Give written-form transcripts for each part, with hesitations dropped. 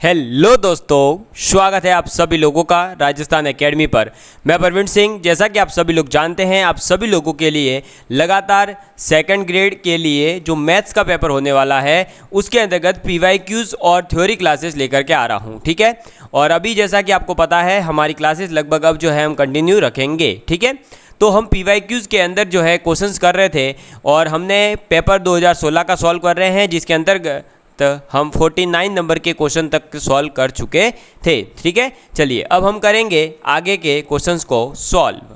Hello दोस्तों, स्वागत है आप सभी लोगों का राजस्थान एकेडमी पर। मैं परवीन सिंह। जैसा कि आप सभी लोग जानते हैं, आप सभी लोगों के लिए लगातार सेकंड ग्रेड के लिए जो मैथ्स का पेपर होने वाला है उसके अंतर्गत पीवाईक्यूज और थ्योरी क्लासेस लेकर के आ रहा हूं। ठीक है, और अभी जैसा कि आपको पता है हमारी क्लासेस लगभग अब जो है हम कंटिन्यू रखेंगे। ठीक है, तो हम पीवाईक्यूज के अंदर जो है क्वेश्चंस कर रहे थे और हमने पेपर 2016 का सॉल्व कर रहे हैं, जिसके अंतर्गत तो हम 49 नंबर के क्वेश्चन तक सॉल्व कर चुके थे। ठीक है, चलिए अब हम करेंगे आगे के क्वेश्चंस को सॉल्व।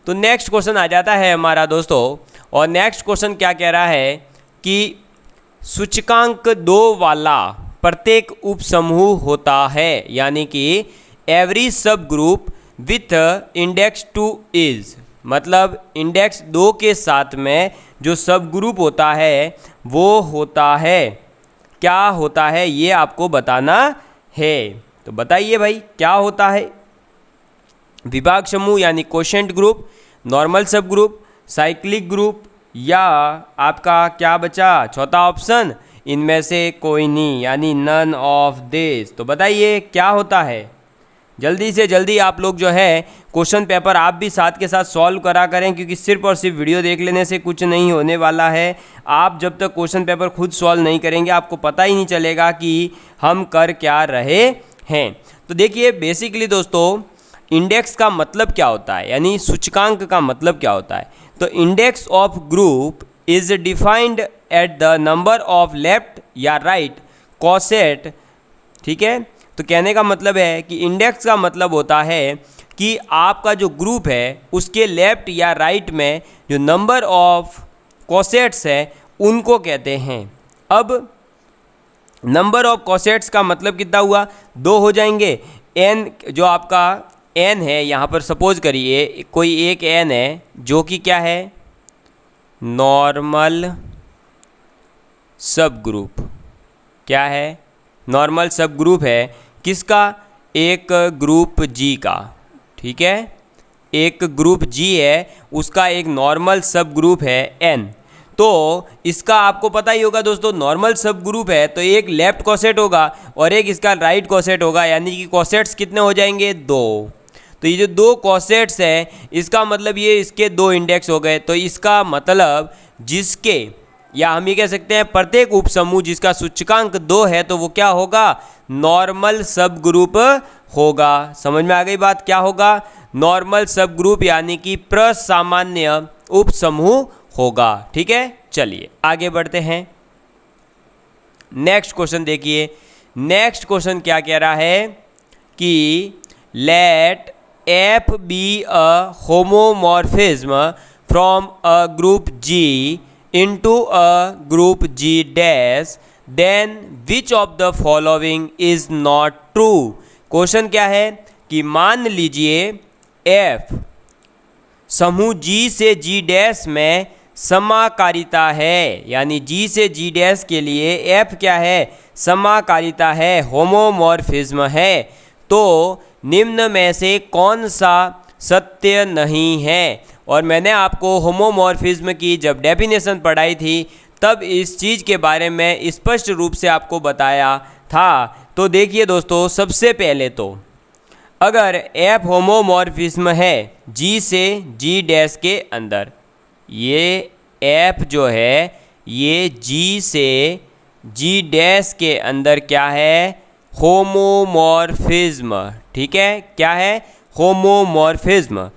तो नेक्स्ट क्वेश्चन आ जाता है हमारा दोस्तों, और नेक्स्ट क्वेश्चन क्या कह रहा है कि सूचकांक 2 वाला प्रत्येक उप समूह होता है, यानी कि एवरी सब ग्रुप विथ इंडेक्स 2 इज, मतलब इंडेक्स 2 के साथ में जो सब ग्रुप होता है वो होता है, क्या होता है ये आपको बताना है। तो बताइए भाई क्या होता है। विभाग समूह यानी कोशेंट ग्रुप, नॉर्मल सब ग्रुप, साइक्लिक ग्रुप, या आपका क्या बचा चौथा ऑप्शन, इनमें से कोई नहीं, यानी नन ऑफ दिस। तो बताइए क्या होता है। जल्दी से जल्दी आप लोग जो है क्वेश्चन पेपर आप भी साथ के साथ सॉल्व करा करें, क्योंकि सिर्फ और सिर्फ वीडियो देख लेने से कुछ नहीं होने वाला है। आप जब तक क्वेश्चन पेपर खुद सॉल्व नहीं करेंगे आपको पता ही नहीं चलेगा कि हम कर क्या रहे हैं। तो देखिए बेसिकली दोस्तों, इंडेक्स का मतलब क्या होता है, यानी सूचकांक का मतलब क्या होता है। तो index of group is defined at the number of left या राइट कोसेट। ठीक है, तो कहने का मतलब है कि इंडेक्स का मतलब होता है कि आपका जो ग्रुप है उसके लेफ्ट या राइट में जो नंबर ऑफ कोसेट्स है उनको कहते हैं। अब नंबर ऑफ कोसेट्स का मतलब कितना हुआ, 2 हो जाएंगे। एन जो आपका एन है, यहाँ पर सपोज करिए कोई एक एन है जो कि क्या है, नॉर्मल सब ग्रुप। क्या है, नॉर्मल सब ग्रुप है किसका, एक ग्रुप जी का। ठीक है, एक ग्रुप जी है उसका एक नॉर्मल सब ग्रुप है एन। तो इसका आपको पता ही होगा दोस्तों, नॉर्मल सब ग्रुप है तो एक लेफ्ट कोसेट होगा और एक इसका राइट कोसेट होगा, यानी कि कोसेट्स कितने हो जाएंगे, 2। तो ये जो 2 कोसेट्स हैं इसका मतलब ये इसके 2 इंडेक्स हो गए। तो इसका मतलब जिसके, या हम ये कह सकते हैं प्रत्येक उपसमूह जिसका सूचकांक 2 है तो वो क्या होगा, नॉर्मल सब ग्रुप होगा। समझ में आ गई बात, क्या होगा, नॉर्मल सब ग्रुप, यानी कि प्रसामान्य उपसमूह होगा। ठीक है, चलिए आगे बढ़ते हैं। नेक्स्ट क्वेश्चन देखिए। नेक्स्ट क्वेश्चन क्या कह रहा है कि let F be a homomorphism from a group G into a group G dash, then which of the following is not true। Question क्या है कि मान लीजिए F समूह G से G डैश में समाकारिता है, यानी G से G डैश के लिए F क्या है, समाकारिता है, होमोमॉर्फिज्म है। तो निम्न में से कौन सा सत्य नहीं है। और मैंने आपको होमोमॉर्फिज्म की जब डेफिनेशन पढ़ाई थी तब इस चीज़ के बारे में स्पष्ट रूप से आपको बताया था। तो देखिए दोस्तों, सबसे पहले तो अगर F होमोमॉर्फिज्म है G से G डैश के अंदर, ये F जो है ये G से G डैश के अंदर क्या है, होमोमॉर्फिज्म। ठीक है, क्या है, होमोमॉर्फिज्म।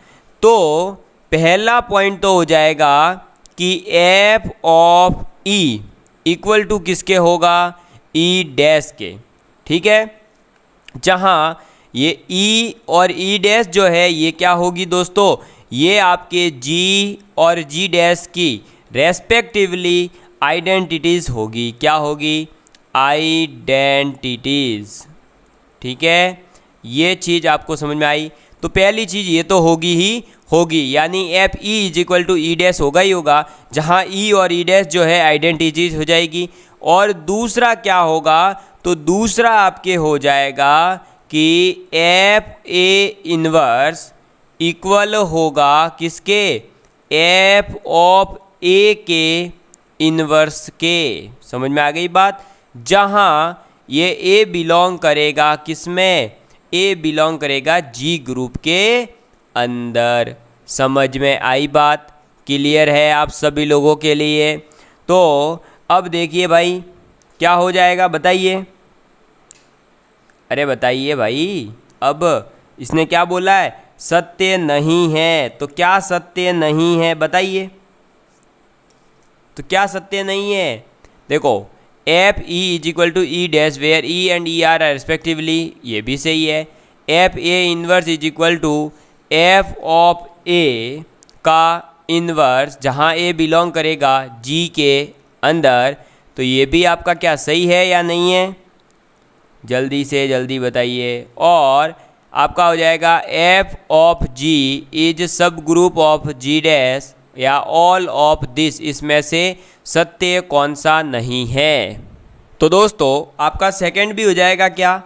तो पहला पॉइंट तो हो जाएगा कि F of E equal to किसके होगा, ई डैश के। ठीक है, जहाँ ये ई और ई डैश जो है ये क्या होगी दोस्तों, ये आपके जी और जी डैश की रेस्पेक्टिवली आइडेंटिटीज़ होगी। क्या होगी, आइडेंटिटीज़। ठीक है, ये चीज़ आपको समझ में आई। तो पहली चीज़ ये तो होगी ही होगी, यानी F E is equal to E dash होगा ही होगा, जहाँ ई और ई डैश जो है आइडेंटिटीज हो जाएगी। और दूसरा क्या होगा, तो दूसरा आपके हो जाएगा कि एफ ए इनवर्स इक्वल होगा किसके, एफ ऑफ ए के इनवर्स के। समझ में आ गई बात, जहाँ ये ए बिलोंग करेगा किसमें, ए बिलोंग करेगा जी ग्रुप के अंदर। समझ में आई बात, क्लियर है आप सभी लोगों के लिए। तो अब देखिए भाई क्या हो जाएगा बताइए, अरे बताइए भाई। अब इसने क्या बोला है, सत्य नहीं है, तो क्या सत्य नहीं है बताइए, तो क्या सत्य नहीं है। देखो F E is equal to E dash where E and E are respectively, ये भी सही है। F A inverse is equal to F of A का इनवर्स, जहाँ ए बिलोंग करेगा जी के अंदर, तो ये भी आपका क्या सही है या नहीं है, जल्दी से जल्दी बताइए। और आपका हो जाएगा एफ ऑफ जी इज सब ग्रुप ऑफ जी डैश या ऑल ऑफ दिस, इसमें से सत्य कौन सा नहीं है। तो दोस्तों आपका सेकंड भी हो जाएगा क्या,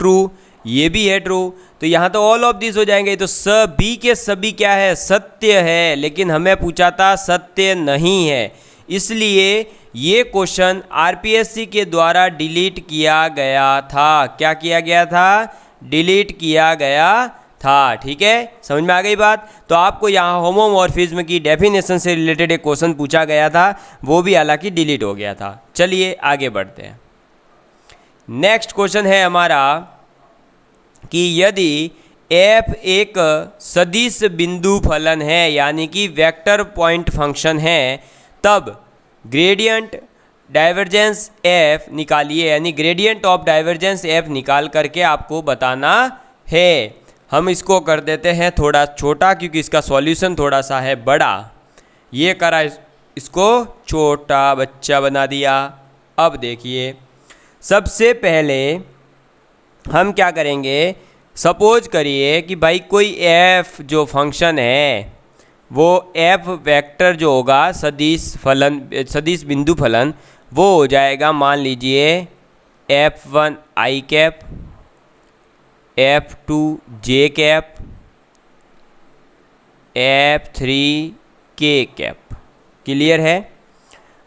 ट्रू, ये भी है ट्रू। तो यहाँ तो ऑल ऑफ दिस हो जाएंगे, तो सभी के सभी क्या है, सत्य है। लेकिन हमें पूछा था सत्य नहीं है, इसलिए ये क्वेश्चन आरपीएससी के द्वारा डिलीट किया गया था। क्या किया गया था, डिलीट किया गया था। ठीक है, समझ में आ गई बात। तो आपको यहाँ होमोमॉर्फिज्म की डेफिनेशन से रिलेटेड एक क्वेश्चन पूछा गया था, वो भी हालांकि डिलीट हो गया था। चलिए आगे बढ़ते हैं। नेक्स्ट क्वेश्चन है हमारा कि यदि f एक सदिश बिंदु फलन है, यानी कि वेक्टर पॉइंट फंक्शन है, तब ग्रेडियंट डाइवर्जेंस f निकालिए, यानी ग्रेडियंट ऑफ डाइवर्जेंस f निकाल करके आपको बताना है। हम इसको कर देते हैं थोड़ा छोटा, क्योंकि इसका सॉल्यूशन थोड़ा सा है बड़ा। ये करा, इसको छोटा बच्चा बना दिया। अब देखिए सबसे पहले हम क्या करेंगे, सपोज करिए कि भाई कोई f जो फंक्शन है वो f वेक्टर जो होगा सदिश फलन, सदिश बिंदु फलन, वो हो जाएगा मान लीजिए f1 i cap, f2 j cap, f3 k cap. Clear है।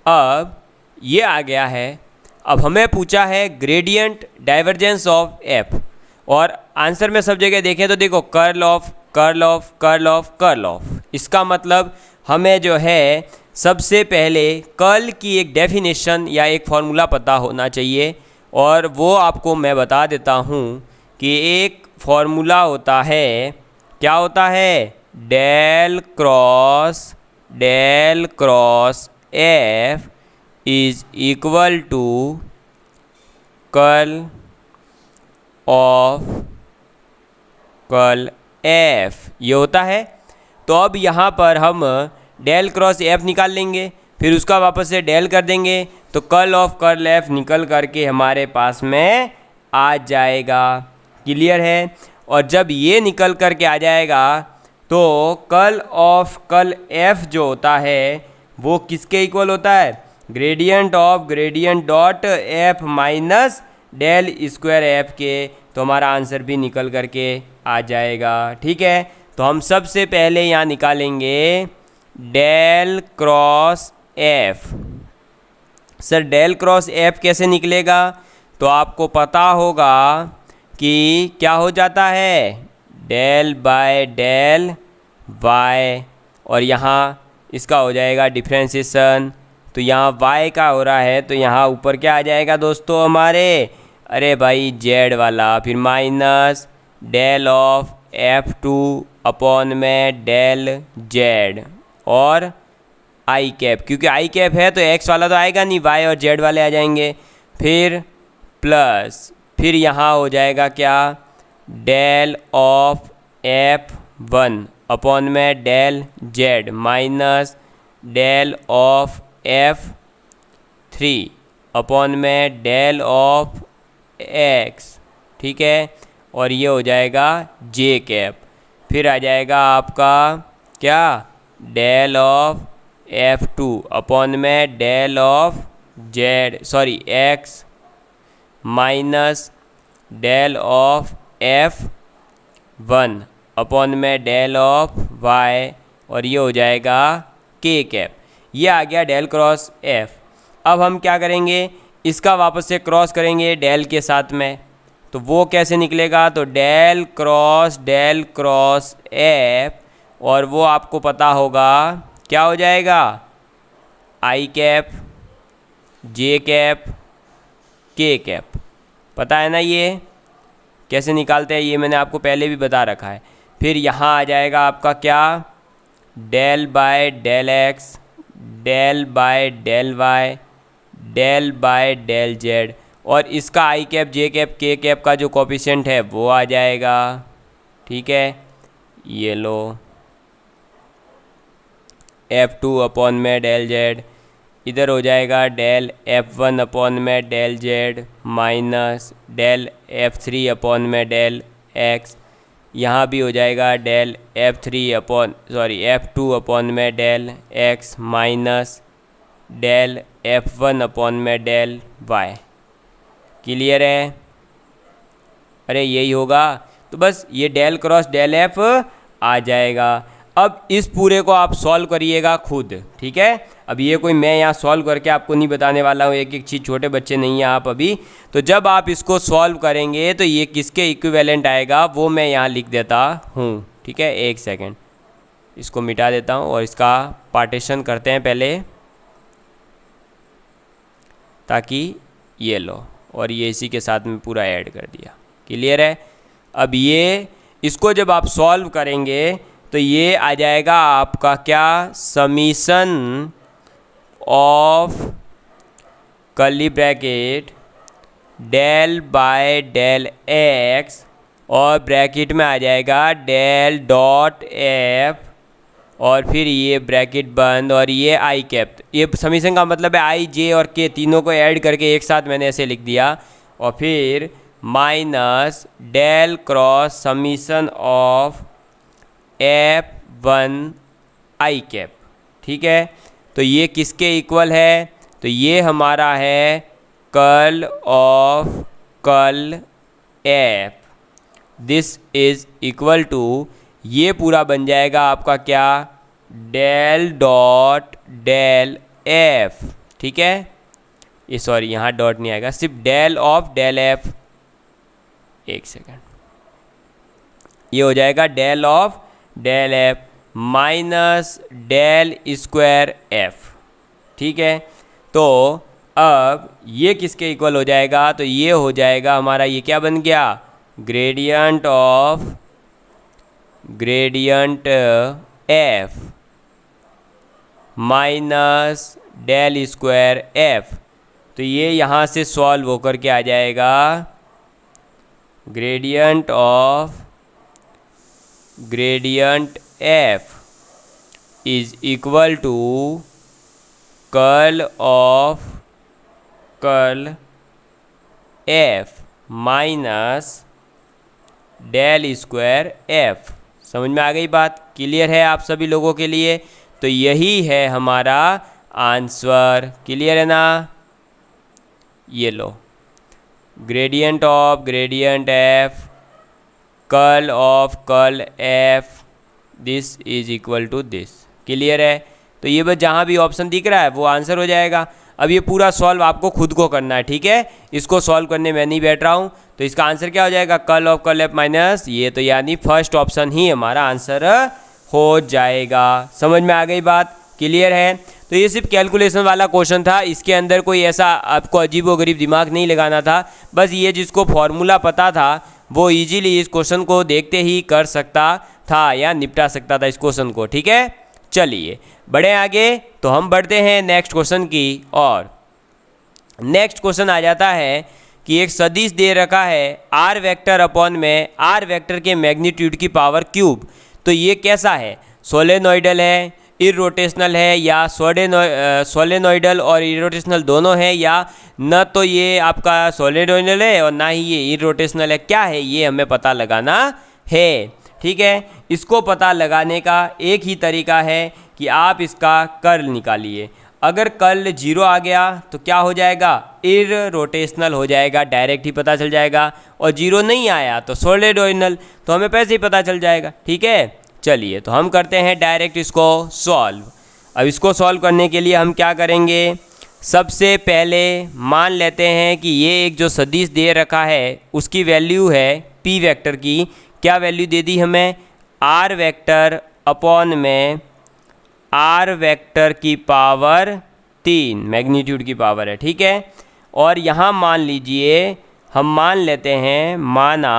अब ये आ गया है। अब हमें पूछा है ग्रेडियंट डाइवर्जेंस ऑफ f, और आंसर में सब जगह देखें तो देखो curl of curl of curl of curl of. इसका मतलब हमें जो है सबसे पहले कर्ल की एक डेफिनेशन या एक फॉर्मूला पता होना चाहिए, और वो आपको मैं बता देता हूँ कि एक फॉर्मूला होता है, क्या होता है, del cross f is equal to curl of curl f, ये होता है। तो अब यहाँ पर हम डेल क्रॉस f निकाल लेंगे, फिर उसका वापस से डेल कर देंगे, तो कर्ल ऑफ कर्ल f निकल करके हमारे पास में आ जाएगा। क्लियर है। और जब ये निकल करके आ जाएगा तो कर्ल ऑफ कर्ल f जो होता है वो किसके इक्वल होता है, gradient of gradient dot f minus del square f के। तो हमारा आंसर भी निकल करके आ जाएगा। ठीक है, तो हम सबसे पहले यहाँ निकालेंगे del cross f। Sir del cross f कैसे निकलेगा, तो आपको पता होगा कि क्या हो जाता है, डेल बाय डेल y, और यहाँ इसका हो जाएगा डिफ्रेंशिएशन। तो यहाँ y का हो रहा है, तो यहाँ ऊपर क्या आ जाएगा दोस्तों हमारे, अरे भाई z वाला, फिर minus del of f2 upon में डेल z और i कैप, क्योंकि i कैप है तो x वाला तो आएगा नहीं, y और z वाले आ जाएंगे। फिर प्लस, फिर यहाँ हो जाएगा क्या, डेल ऑफ f1 अपॉन में del z minus del of f3 upon में डेल ऑफ x। ठीक है, और ये हो जाएगा j कैप। फिर आ जाएगा आपका क्या, डेल ऑफ f2 अपॉन में del of x minus del of f1 upon में डेल ऑफ y, और ये हो जाएगा k कैप। ये आ गया डेल क्रॉस f। अब हम क्या करेंगे, इसका वापस से क्रॉस करेंगे डेल के साथ में, तो वो कैसे निकलेगा, तो डेल क्रॉस एफ, और वो आपको पता होगा क्या हो जाएगा, I cap J cap K cap. पता है ना ये कैसे निकालते हैं, ये मैंने आपको पहले भी बता रखा है। फिर यहाँ आ जाएगा आपका क्या, del by del X, del by del Y, del by del Z, और इसका I cap J cap K cap का जो कोफिशिएंट है वो आ जाएगा। ठीक है, ये लो F2 अपॉन में डेल जेड, इधर हो जाएगा डेल F1 अपॉन में del Z minus del F3 upon में डेल एक्स, यहाँ भी हो जाएगा डेल F2 अपॉन में del X minus del F1 upon में डेल वाई। क्लियर है, अरे यही होगा, तो बस ये डेल क्रॉस डेल एफ आ जाएगा। अब इस पूरे को आप सॉल्व करिएगा खुद, ठीक है। अब ये कोई मैं यहाँ सॉल्व करके आपको नहीं बताने वाला हूँ, एक एक चीज़, छोटे बच्चे नहीं हैं आप अभी। तो जब आप इसको सॉल्व करेंगे तो ये किसके इक्विवेलेंट आएगा वो मैं यहाँ लिख देता हूँ, ठीक है। एक सेकेंड, इसको मिटा देता हूँ और इसका पार्टीशन करते हैं पहले, ताकि ये लो, और ये इसी के साथ में पूरा ऐड कर दिया। क्लियर है। अब ये इसको जब आप सॉल्व करेंगे तो ये आ जाएगा आपका क्या, summation of curly bracket del by del X, और ब्रैकेट में आ जाएगा डेल डॉट एफ, और फिर ये ब्रैकेट बंद, और ये आई कैप। ये समीशन का मतलब है आई जे और के तीनों को ऐड करके एक साथ मैंने ऐसे लिख दिया, और फिर minus del cross summation of F1 I cap. ठीक है, तो ये किसके इक्वल है, तो ये हमारा है curl of curl F. This is equal to, ये पूरा बन जाएगा आपका क्या, डेल डॉट डेल एफ। ठीक है, ये सॉरी यहाँ डॉट नहीं आएगा, सिर्फ डेल ऑफ डेल एफ। एक सेकेंड, ये हो जाएगा del of del F minus del square F. ठीक है, तो अब ये किसके इक्वल हो जाएगा, तो ये हो जाएगा हमारा, ये क्या बन गया, gradient of gradient F minus del square F. तो ये यहाँ से सॉल्व होकर के आ जाएगा, gradient of gradient F is equal to curl of curl F minus del square F. समझ में आ गई बात, क्लियर है आप सभी लोगों के लिए। तो यही है हमारा आंसर, क्लियर है ना। ये लो, gradient of gradient F curl of curl F, this is equal to this. Clear है, तो ये बस जहाँ भी ऑप्शन दिख रहा है वो आंसर हो जाएगा। अब ये पूरा सॉल्व आपको खुद को करना है, ठीक है, इसको सॉल्व करने मैं नहीं बैठ रहा हूँ। तो इसका आंसर क्या हो जाएगा, curl of curl F minus ये, तो यानी फर्स्ट ऑप्शन ही हमारा आंसर हो जाएगा। समझ में आ गई बात, क्लियर है। तो ये सिर्फ कैलकुलेशन वाला क्वेश्चन था, इसके अंदर कोई ऐसा आपको अजीबोगरीब दिमाग नहीं लगाना था। बस ये जिसको फॉर्मूला पता था वो इजीली इस क्वेश्चन को देखते ही कर सकता था या निपटा सकता था इस क्वेश्चन को। ठीक है, चलिए बढ़े आगे। तो हम बढ़ते हैं नेक्स्ट क्वेश्चन की और नेक्स्ट क्वेश्चन आ जाता है कि एक सदिश दे रखा है आर वेक्टर अपॉन में आर वेक्टर के मैग्नीट्यूड की पावर क्यूब। तो ये कैसा है, सोलेनोइडल है, इरोटेशनल है, या सोलेनोइडल और इरोटेशनल दोनों है, या न तो ये आपका सोलेनोइडल है और ना ही ये इरोटेशनल है। क्या है ये हमें पता लगाना है। ठीक है, इसको पता लगाने का एक ही तरीका है कि आप इसका कर्ल निकालिए। अगर कर्ल 0 आ गया तो क्या हो जाएगा, इरोटेशनल हो जाएगा, डायरेक्ट ही पता चल जाएगा। और 0 नहीं आया तो सोलेनोइडल, तो हमें पैसे ही पता चल जाएगा। ठीक है, चलिए तो हम करते हैं डायरेक्ट इसको सॉल्व। अब इसको सॉल्व करने के लिए हम क्या करेंगे, सबसे पहले मान लेते हैं कि ये एक जो सदिश दे रखा है उसकी वैल्यू है पी वेक्टर की, क्या वैल्यू दे दी हमें, आर वेक्टर अपॉन में आर वेक्टर की पावर 3 मैग्नीट्यूड की पावर है, ठीक है। और यहाँ मान लीजिए हम मान लेते हैं, माना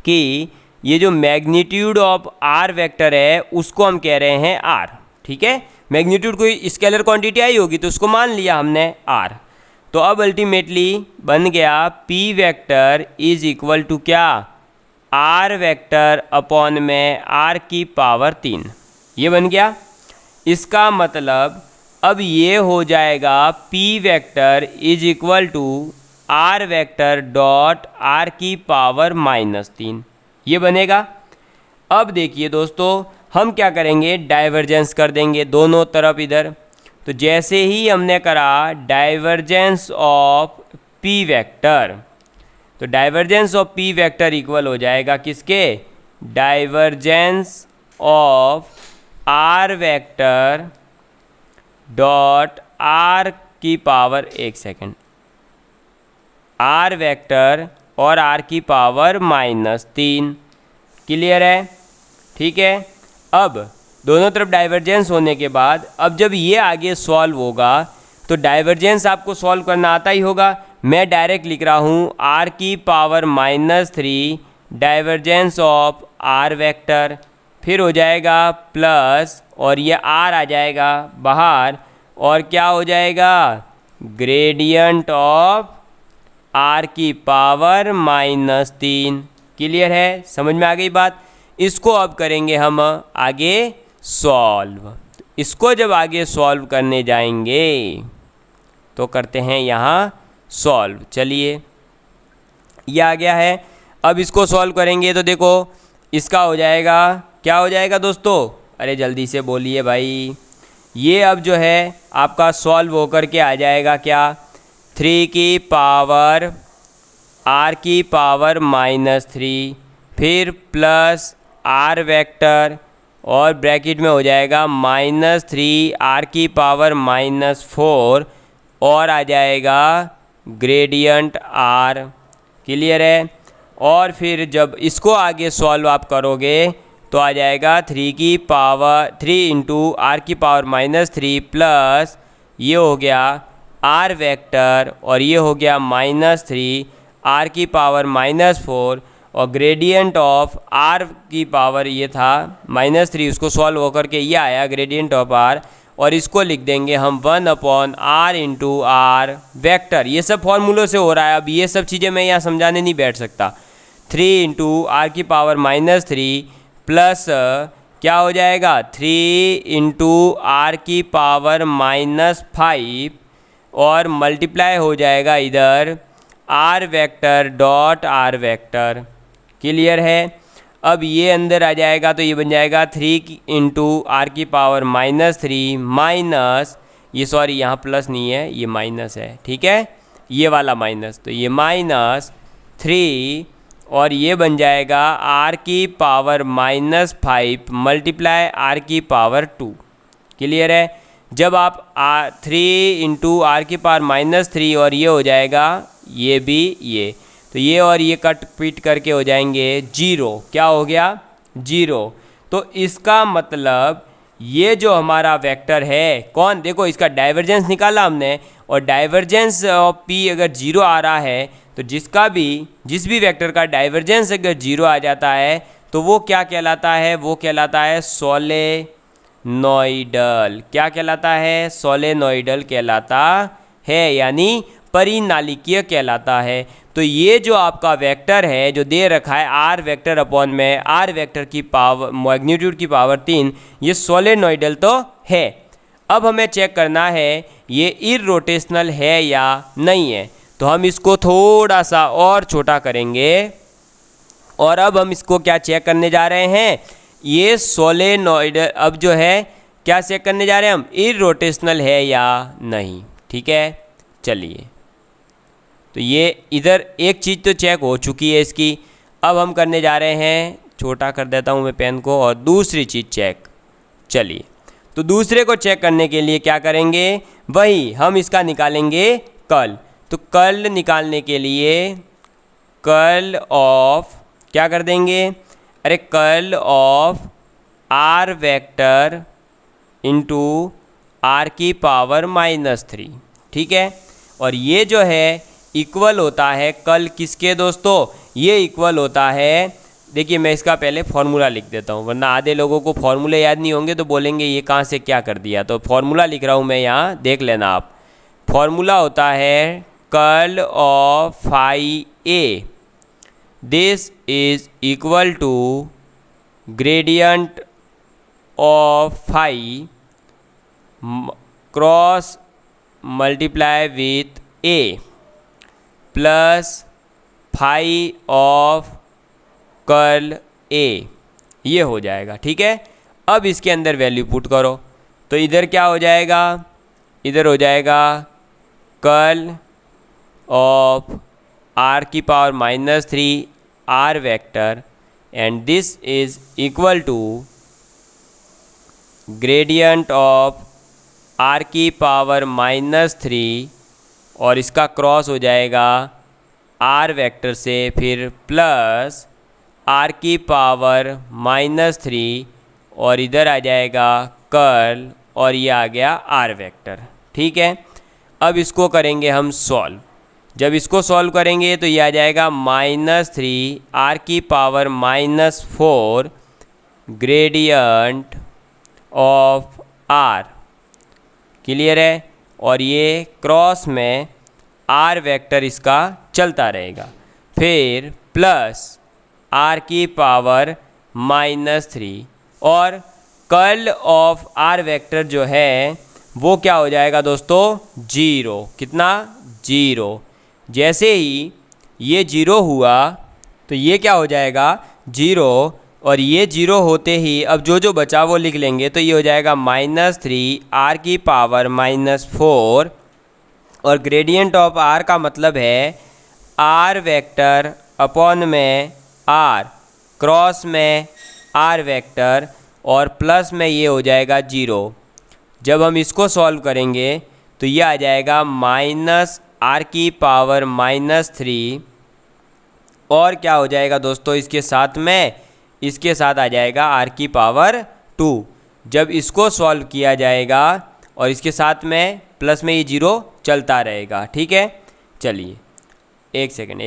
कि ये जो मैग्नीट्यूड ऑफ आर वेक्टर है उसको हम कह रहे हैं आर, ठीक है। मैग्नीट्यूड कोई स्केलर क्वांटिटी आई होगी तो उसको मान लिया हमने आर। तो अब अल्टीमेटली बन गया P vector is equal to क्या, आर वेक्टर अपॉन में आर की पावर 3, ये बन गया। इसका मतलब अब ये हो जाएगा P vector is equal to R vector dot R की पावर -3, ये बनेगा। अब देखिए दोस्तों हम क्या करेंगे, डाइवर्जेंस कर देंगे दोनों तरफ इधर। तो जैसे ही हमने करा डाइवर्जेंस ऑफ पी वेक्टर, तो divergence of P vector equal हो जाएगा किसके, divergence of R vector dot R की पावर, एक सेकेंड, आर वेक्टर और आर की पावर -3, क्लियर है, ठीक है। अब दोनों तरफ डाइवर्जेंस होने के बाद अब जब ये आगे सॉल्व होगा तो डाइवर्जेंस आपको सॉल्व करना आता ही होगा। मैं डायरेक्ट लिख रहा हूँ आर की power -3 divergence of R vector, फिर हो जाएगा प्लस और ये आर आ जाएगा बाहर और क्या हो जाएगा, ग्रेडियंट ऑफ आर की पावर -3, क्लियर है, समझ में आ गई बात। इसको अब करेंगे हम आगे सॉल्व। इसको जब आगे सॉल्व करने जाएंगे तो करते हैं यहाँ सॉल्व, चलिए ये आ गया है। अब इसको सॉल्व करेंगे तो देखो इसका हो जाएगा, क्या हो जाएगा दोस्तों, अरे जल्दी से बोलिए भाई, ये अब जो है आपका सॉल्व होकर के आ जाएगा क्या, 3 की पावर आर की पावर -3 फिर प्लस आर वेक्टर और ब्रैकेट में हो जाएगा -3 आर की पावर -4 और आ जाएगा ग्रेडियंट आर, क्लियर है। और फिर जब इसको आगे सॉल्व आप करोगे तो आ जाएगा 3 की पावर 3 इंटू आर की पावर -3 प्लस ये हो गया आर वेक्टर और ये हो गया -3 आर की पावर -4 और ग्रेडियंट ऑफ आर की पावर ये था -3, उसको सॉल्व होकर के ये आया ग्रेडियंट ऑफ आर और इसको लिख देंगे हम 1/r इंटू आर वेक्टर। ये सब फॉर्मूलों से हो रहा है, अब ये सब चीज़ें मैं यहाँ समझाने नहीं बैठ सकता। 3 इंटू आर की पावर -3 प्लस क्या हो जाएगा 3 इंटू आर की पावर -5 और मल्टीप्लाई हो जाएगा इधर R vector dot R vector, clear है। अब ये अंदर आ जाएगा तो ये बन जाएगा 3 इंटू आर की पावर -3 माइनस ये, सॉरी यहाँ प्लस नहीं है ये माइनस है, ठीक है, ये वाला माइनस, तो ये -3 और ये बन जाएगा आर की पावर -5 मल्टीप्लाई आर की पावर 2, क्लियर है। जब आप 3 इंटू आर की पावर -3 और ये हो जाएगा ये भी ये, तो ये और ये कट पीट करके हो जाएंगे 0, क्या हो गया 0। तो इसका मतलब ये जो हमारा वेक्टर है कौन, देखो इसका डाइवर्जेंस निकाला हमने और डाइवर्जेंस ऑफ पी अगर 0 आ रहा है तो जिस भी वेक्टर का डाइवर्जेंस अगर 0 आ जाता है तो वो क्या कहलाता है, वो कहलाता है सोलेनॉइडल। क्या कहलाता है, सोलेनॉइडल कहलाता है, यानी परिनालिकीय कहलाता है। तो ये जो आपका वेक्टर है जो दे रखा है आर वेक्टर अपॉन में आर वेक्टर की पावर मैग्नीट्यूड की पावर 3, ये सोलेनॉइडल तो है। अब हमें चेक करना है ये इररोटेशनल है या नहीं है, तो हम इसको थोड़ा सा और छोटा करेंगे और अब हम इसको क्या चेक करने जा रहे हैं, ये सोलेनॉइडल अब जो है क्या चेक करने जा रहे हैं हम, इररोटेशनल है या नहीं, ठीक है। चलिए तो ये इधर एक चीज़ तो चेक हो चुकी है इसकी, अब हम करने जा रहे हैं, छोटा कर देता हूँ मैं पेन को, और दूसरी चीज़ चेक। चलिए तो दूसरे को चेक करने के लिए क्या करेंगे, वही हम इसका निकालेंगे कर्ल। तो कर्ल निकालने के लिए कर्ल ऑफ क्या कर देंगे, अरे curl of R vector into R की पावर -3, ठीक है। और ये जो है इक्वल होता है कर्ल किसके दोस्तों, ये इक्वल होता है, देखिए मैं इसका पहले फॉर्मूला लिख देता हूँ, वरना आधे लोगों को फॉर्मूले याद नहीं होंगे तो बोलेंगे ये कहाँ से क्या कर दिया। तो फॉर्मूला लिख रहा हूँ मैं यहाँ, देख लेना आप। फॉर्मूला होता है curl of phi A, this is equal to gradient of phi cross multiply with A plus phi of curl A, ये हो जाएगा, ठीक है। अब इसके अंदर वैल्यू पुट करो, तो इधर क्या हो जाएगा, इधर हो जाएगा कर्ल ऑफ आर की power -3 R vector and this is equal to gradient of R की पावर -3 और इसका क्रॉस हो जाएगा आर वेक्टर से, फिर प्लस आर की पावर -3 और इधर आ जाएगा कर्ल और ये आ गया आर वेक्टर, ठीक है। अब इसको करेंगे हम सॉल्व। जब इसको सॉल्व करेंगे तो ये आ जाएगा -3 आर की power -4 gradient of R, clear है। और ये क्रॉस में आर वेक्टर इसका चलता रहेगा, फिर प्लस आर की पावर -3 और कर्ल ऑफ आर वेक्टर जो है वो क्या हो जाएगा दोस्तों, 0। कितना, 0। जैसे ही ये 0 हुआ तो ये क्या हो जाएगा, 0। और ये 0 होते ही अब जो बचा वो लिख लेंगे, तो ये हो जाएगा -3 आर की पावर -4 और ग्रेडियंट ऑफ आर का मतलब है आर वेक्टर अपॉन में आर, क्रॉस में आर वेक्टर और प्लस में ये हो जाएगा 0। जब हम इसको सॉल्व करेंगे तो ये आ जाएगा -r की पावर -3 और क्या हो जाएगा दोस्तों, इसके साथ में, इसके साथ आ जाएगा r की पावर 2। जब इसको सॉल्व किया जाएगा और इसके साथ में प्लस में ये 0 चलता रहेगा, ठीक है। चलिए एक सेकंड,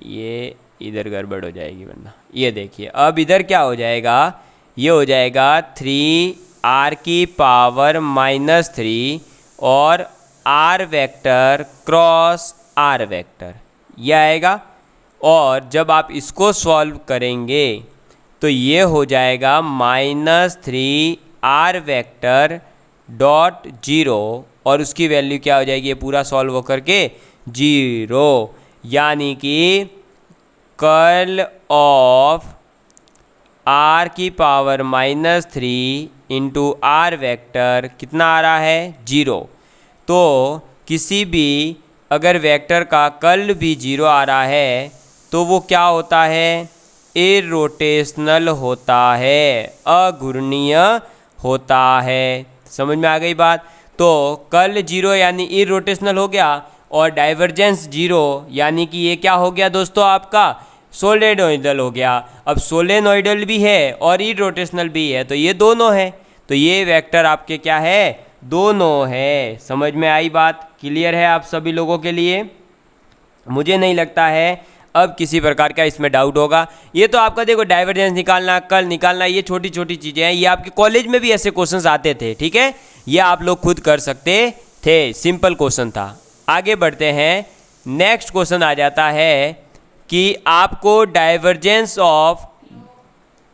ये इधर गड़बड़ हो जाएगी वरना, ये देखिए अब इधर क्या हो जाएगा, ये हो जाएगा 3r की पावर -3 और r vector cross r vector, ये आएगा। और जब आप इसको सॉल्व करेंगे तो ये हो जाएगा -3r वेक्टर डॉट 0 और उसकी वैल्यू क्या हो जाएगी, ये पूरा सॉल्व होकर के 0, यानी कि कर्ल ऑफ r की पावर -3 इंटू आर वेक्टर कितना आ रहा है, 0। तो किसी भी अगर वेक्टर का कर्ल भी 0 आ रहा है तो वो क्या होता है, इरोटेशनल होता है, अघूर्णीय होता है। समझ में आ गई बात। तो कर्ल 0 यानी इरोटेशनल हो गया और डाइवर्जेंस 0 यानी कि ये क्या हो गया दोस्तों, आपका सोलेनोइडल हो गया। अब सोलेनोइडल भी है और इरोटेशनल भी है, तो ये दोनों है, तो ये वेक्टर आपके क्या है, दोनों है। समझ में आई बात, क्लियर है आप सभी लोगों के लिए। मुझे नहीं लगता है अब किसी प्रकार का इसमें डाउट होगा। ये तो आपका देखो डाइवर्जेंस निकालना, कर्ल निकालना, ये छोटी छोटी चीज़ें हैं, ये आपके कॉलेज में भी ऐसे क्वेश्चंस आते थे, ठीक है। ये आप लोग खुद कर सकते थे, सिंपल क्वेश्चन था। आगे बढ़ते हैं, नेक्स्ट क्वेश्चन आ जाता है कि आपको divergence of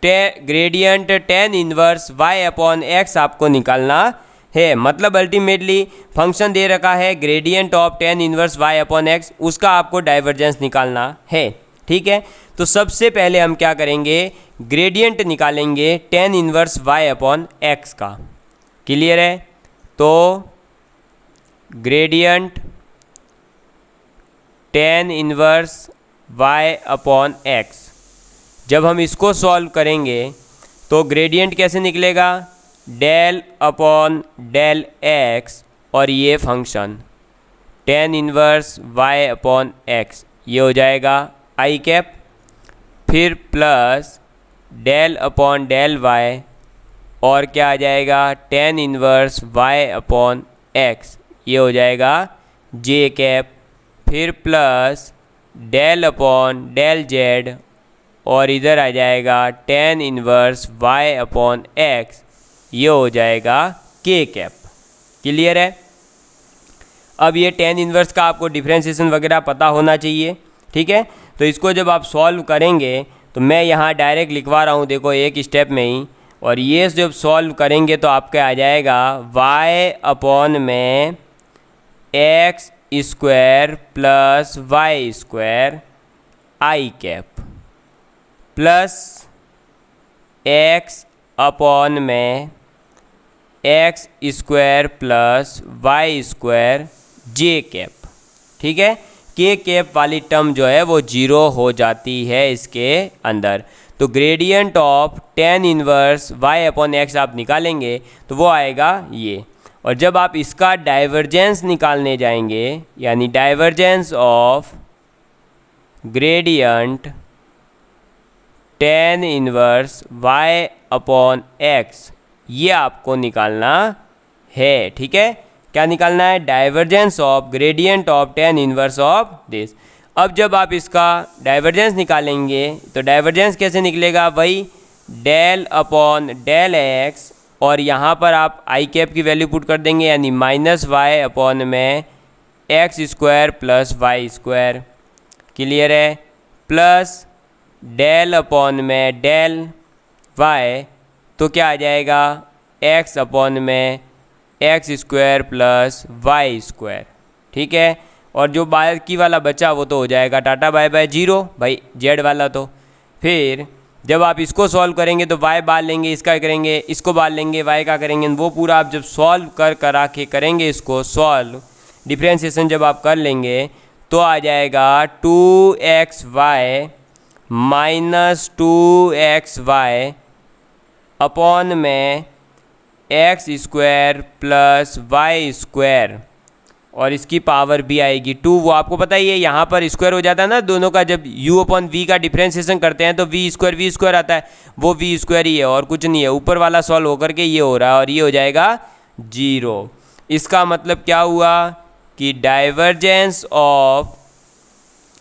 gradient tan inverse y upon x आपको निकालना है। मतलब अल्टीमेटली फंक्शन दे रखा है gradient of tan inverse y upon x, उसका आपको डाइवर्जेंस निकालना है, ठीक है। तो सबसे पहले हम क्या करेंगे, ग्रेडियंट निकालेंगे tan inverse y upon x का, क्लियर है। तो gradient tan inverse y upon x, जब हम इसको सॉल्व करेंगे तो ग्रेडियंट कैसे निकलेगा, डेल अपॉन डेल एक्स और ये function tan inverse y upon X, ये हो जाएगा आई कैप, फिर plus del upon del y और क्या आ जाएगा tan inverse y upon X, ये हो जाएगा जे कैप, फिर plus del upon del z और इधर आ जाएगा tan inverse y upon X, ये हो जाएगा के कैप। क्लियर है? अब ये tan इनवर्स का आपको डिफ्रेंशिएशन वगैरह पता होना चाहिए, ठीक है। तो इसको जब आप सॉल्व करेंगे तो मैं यहाँ डायरेक्ट लिखवा रहा हूँ, देखो एक स्टेप में ही, और ये जब सॉल्व करेंगे तो आपका आ जाएगा y अपॉन में X square plus Y square I cap plus X upon में X square plus Y square J cap, ठीक है। के कैप वाली टर्म जो है वो जीरो हो जाती है इसके अंदर। तो gradient of tan inverse y upon x आप निकालेंगे तो वो आएगा ये, और जब आप इसका डाइवर्जेंस निकालने जाएंगे, यानी divergence of gradient tan inverse y upon X, ये आपको निकालना है, ठीक है। क्या निकालना है? Divergence of gradient of tan inverse of this. अब जब आप इसका डाइवर्जेंस निकालेंगे तो डाइवर्जेंस कैसे निकलेगा? वही डेल अपॉन डेल एक्स और यहाँ पर आप आई कैप की वैल्यू पुट कर देंगे, यानी माइनस वाई अपॉन में X square plus Y square. Clear है? प्लस डेल अपॉन में डेल वाई, तो क्या आ जाएगा एक्स अपॉन में X square plus Y square, ठीक है। और जो बाकी वाला बचा वो तो हो जाएगा टाटा बाय बाय जीरो, भाई जेड वाला। तो फिर जब आप इसको सॉल्व करेंगे तो y बार लेंगे, इसका करेंगे, इसको बार लेंगे, y का करेंगे, वो पूरा आप जब सॉल्व करा के करेंगे इसको सॉल्व, डिफ्रेंशिएशन जब आप कर लेंगे तो आ जाएगा 2xy माइनस 2xy अपॉन में X square plus Y square, और इसकी पावर भी आएगी 2। वो आपको पता ही है, यहाँ पर स्क्वायर हो जाता है ना दोनों का, जब u अपॉन v का डिफ्रेंशिएशन करते हैं तो v स्क्वायर आता है, वो v स्क्वायर ही है और कुछ नहीं है। ऊपर वाला सॉल्व होकर के ये हो रहा है और ये हो जाएगा 0। इसका मतलब क्या हुआ कि divergence of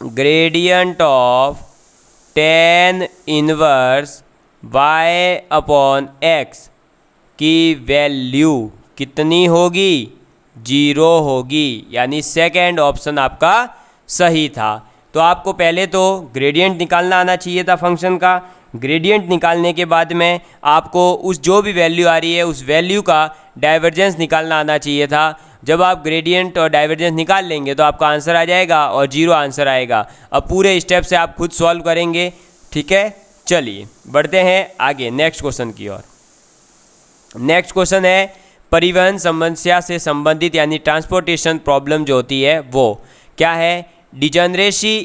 gradient of tan inverse y upon x की वैल्यू कितनी होगी? 0 होगी, यानी सेकेंड ऑप्शन आपका सही था। तो आपको पहले तो ग्रेडियंट निकालना आना चाहिए था फंक्शन का। ग्रेडियंट निकालने के बाद में आपको उस जो भी वैल्यू आ रही है उस वैल्यू का डाइवर्जेंस निकालना आना चाहिए था। जब आप ग्रेडियंट और डाइवर्जेंस निकाल लेंगे तो आपका आंसर आ जाएगा और 0 आंसर आएगा। अब पूरे स्टेप से आप खुद सॉल्व करेंगे, ठीक है। चलिए बढ़ते हैं आगे नेक्स्ट क्वेश्चन की ओर। नेक्स्ट क्वेश्चन है परिवहन समस्या से संबंधित, यानी ट्रांसपोर्टेशन प्रॉब्लम जो होती है वो क्या है? Degeneracy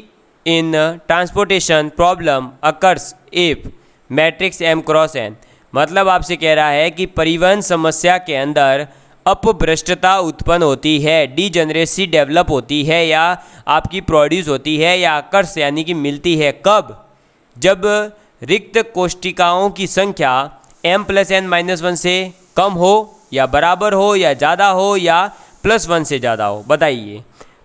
in transportation problem occurs if matrix m cross n। मतलब आपसे कह रहा है कि परिवहन समस्या के अंदर अपभ्रष्टता उत्पन्न होती है, डिजनरेसी डेवलप होती है या आपकी प्रोड्यूस होती है या अकर्स यानी कि मिलती है। कब? जब रिक्त कोष्टिकाओं की संख्या m प्लस n माइनस 1 से कम हो या बराबर हो या ज़्यादा हो या प्लस 1 से ज़्यादा हो। बताइए।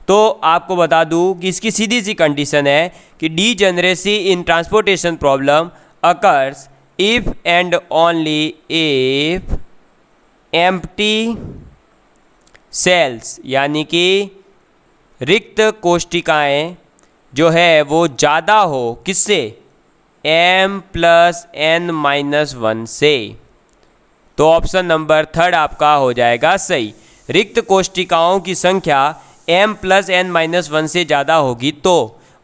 तो आपको बता दूं कि इसकी सीधी सी कंडीशन है कि degeneracy in transportation problem occurs if and only if empty cells, यानी कि रिक्त कोष्टिकाएं जो है वो ज़्यादा हो किससे? m प्लस n माइनस 1 से। तो ऑप्शन नंबर 3 आपका हो जाएगा सही। रिक्त कोष्टिकाओं की संख्या m प्लस n माइनस 1 से ज़्यादा होगी। तो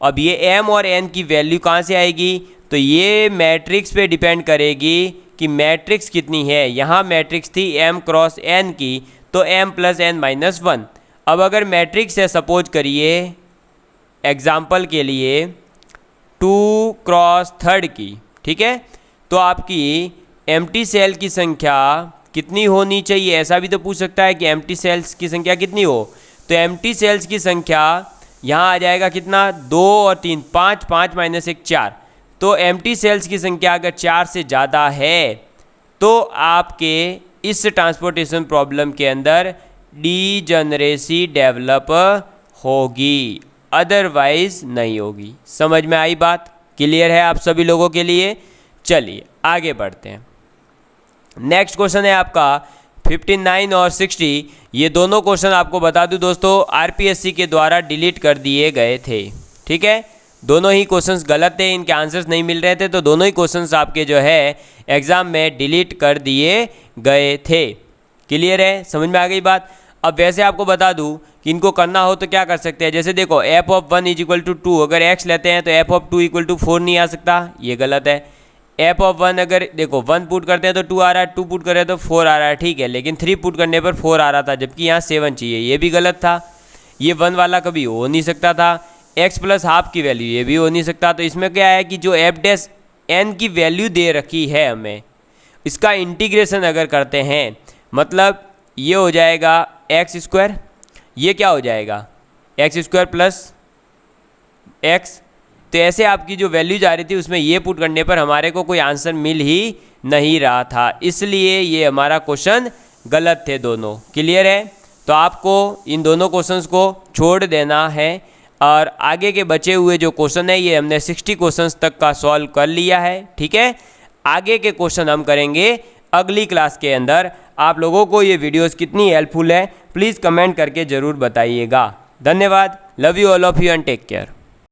अब ये m और n की वैल्यू कहाँ से आएगी? तो ये मैट्रिक्स पे डिपेंड करेगी कि मैट्रिक्स कितनी है। यहाँ मैट्रिक्स थी m क्रॉस n की, तो m प्लस n माइनस 1। अब अगर मैट्रिक्स है सपोज करिए एग्जाम्पल के लिए 2 क्रॉस 3 की, ठीक है, तो आपकी एम्प्टी सेल की संख्या कितनी होनी चाहिए, ऐसा भी तो पूछ सकता है कि एम्प्टी सेल्स की संख्या कितनी हो। तो एम्प्टी सेल्स की संख्या यहाँ आ जाएगा कितना, 2 और 3, 5, 5 माइनस 1 4। तो एम्प्टी सेल्स की संख्या अगर 4 से ज़्यादा है तो आपके इस ट्रांसपोर्टेशन प्रॉब्लम के अंदर डीजनरेसी डेवलप होगी, अदरवाइज नहीं होगी। समझ में आई बात, क्लियर है आप सभी लोगों के लिए। चलिए आगे बढ़ते हैं। नेक्स्ट क्वेश्चन है आपका 59 और 60। ये दोनों क्वेश्चन आपको बता दूं दोस्तों, आरपीएससी के द्वारा डिलीट कर दिए गए थे। ठीक है, दोनों ही क्वेश्चंस गलत थे, इनके आंसर्स नहीं मिल रहे थे, तो दोनों ही क्वेश्चंस आपके जो है एग्जाम में डिलीट कर दिए गए थे। क्लियर है, समझ में आ गई बात। अब वैसे आपको बता दूं कि इनको करना हो तो क्या कर सकते हैं, जैसे देखो F of 1 is equal to 2, अगर x लेते हैं तो एफ ऑफ 2 इक्वल टू 4 नहीं आ सकता, ये गलत है। एफ ऑफ 1 अगर देखो 1 पुट करते हैं तो 2 आ रहा है, 2 पुट कर रहे हैं तो 4 आ रहा है, ठीक है, लेकिन 3 पुट करने पर 4 आ रहा था, जबकि यहाँ 7 चाहिए, ये भी गलत था। ये 1 वाला कभी हो नहीं सकता था। x प्लस हाफ की वैल्यू, ये भी हो नहीं सकता। तो इसमें क्या है कि जो एफ डैश एन की वैल्यू दे रखी है हमें, इसका इंटीग्रेशन अगर करते हैं, मतलब ये हो जाएगा एक्स स्क्वायर, ये क्या हो जाएगा एक्स स्क्वायर प्लस एक्स। तो ऐसे आपकी जो वैल्यू जा रही थी उसमें ये पुट करने पर हमारे को कोई आंसर मिल ही नहीं रहा था, इसलिए ये हमारा क्वेश्चन गलत थे दोनों। क्लियर है, तो आपको इन दोनों क्वेश्चंस को छोड़ देना है और आगे के बचे हुए जो क्वेश्चन है ये हमने 60 क्वेश्चंस तक का सॉल्व कर लिया है। ठीक है, आगे के क्वेश्चन हम करेंगे अगली क्लास के अंदर। आप लोगों को ये वीडियोस कितनी हेल्पफुल है प्लीज़ कमेंट करके ज़रूर बताइएगा। धन्यवाद, love you all of you and take care.